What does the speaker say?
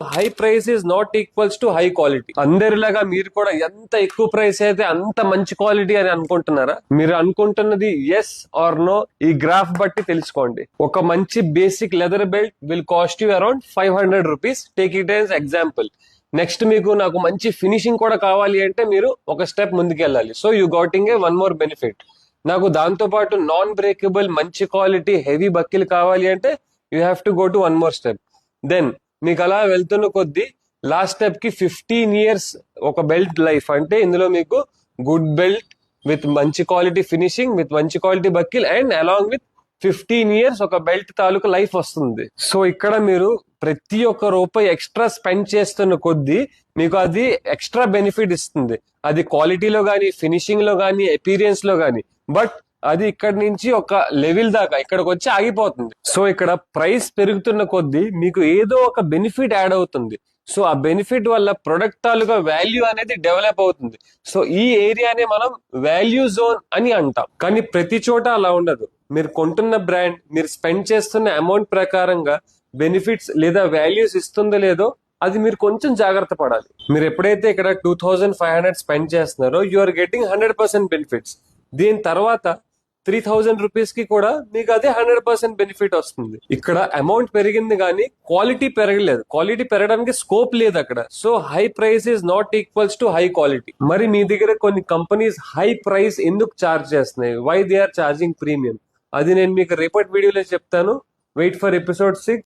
High price is not equals to high quality. అందరిలాగా మీరు కూడా ఎంత ఎక్కువ ప్రైస్ అయితే అంత మంచి క్వాలిటీ అని అనుకుంటున్నారా? మీరు అనుకుంటున్నది ఎస్ ఆర్ నో ఈ గ్రాఫ్ బట్టి తెలుసుకోండి. ఒక మంచి basic leather belt will cost you around 500 rupees. Take it as example. Next మీకు నాకు మంచి ఫినిషింగ్ కూడా కావాలి అంటే మీరు ఒక స్టెప్ ముందుకు వెళ్ళాలి. So you getting a one more benefit. నాకు దాంతో పాటు నాన్ బ్రేకబుల్ మంచి క్వాలిటీ హెవీ బక్కిల్ కావాలి అంటే you have to go to one more step. Then మీకు అలా వెళ్తున్న కొద్దీ లాస్ట్ స్టెప్ కి 15 years ఒక బెల్ట్ లైఫ్. అంటే ఇందులో మీకు గుడ్ బెల్ట్ విత్ మంచి క్వాలిటీ ఫినిషింగ్ విత్ మంచి quality buckle and along with 15 years ఒక బెల్ట్ తాలూకు లైఫ్ వస్తుంది. సో ఇక్కడ మీరు ప్రతి ఒక్క రూపాయి ఎక్స్ట్రా స్పెండ్ చేస్తున్న కొద్దీ మీకు అది ఎక్స్ట్రా బెనిఫిట్ ఇస్తుంది. అది క్వాలిటీలో గానీ, ఫినిషింగ్ లో గానీ, అపీరియన్స్ లో గానీ. బట్ అది ఇక్కడ నుంచి ఒక లెవెల్ దాకా ఇక్కడికి వచ్చి ఆగిపోతుంది. సో ఇక్కడ ప్రైస్ పెరుగుతున్న కొద్దీ మీకు ఏదో ఒక బెనిఫిట్ యాడ్ అవుతుంది. సో ఆ బెనిఫిట్ వల్ల ప్రొడక్ట్ తాలూకా వాల్యూ అనేది డెవలప్ అవుతుంది. సో ఈ ఏరియానే మనం వాల్యూ జోన్ అని అంటాం. కానీ ప్రతి చోట అలా ఉండదు. మీరు కొంటున్న బ్రాండ్ మీరు స్పెండ్ చేస్తున్న అమౌంట్ ప్రకారంగా బెనిఫిట్స్ లేదా వాల్యూస్ ఇస్తుందో లేదో అది మీరు కొంచెం జాగ్రత్త పడాలి. మీరు ఎప్పుడైతే ఇక్కడ 2500 స్పెండ్ చేస్తున్నారో యు ఆర్ గెటింగ్ 100% బెనిఫిట్స్. దీని తర్వాత 3000 రూపీస్ కి కూడా మీకు అదే 100% బెనిఫిట్ వస్తుంది. ఇక్కడ అమౌంట్ పెరిగింది కానీ క్వాలిటీ పెరగలేదు. క్వాలిటీ పెరగడానికి స్కోప్ లేదు అక్కడ. So high price is not equals to high quality. మరి మీ దగ్గర కొన్ని కంపెనీస్ హై ప్రైస్ ఎందుకు చార్జ్ చేస్తున్నాయి? Why they are charging premium? అది నేను మీకు రేపటి వీడియోలో చెప్తాను. Wait for episode 6.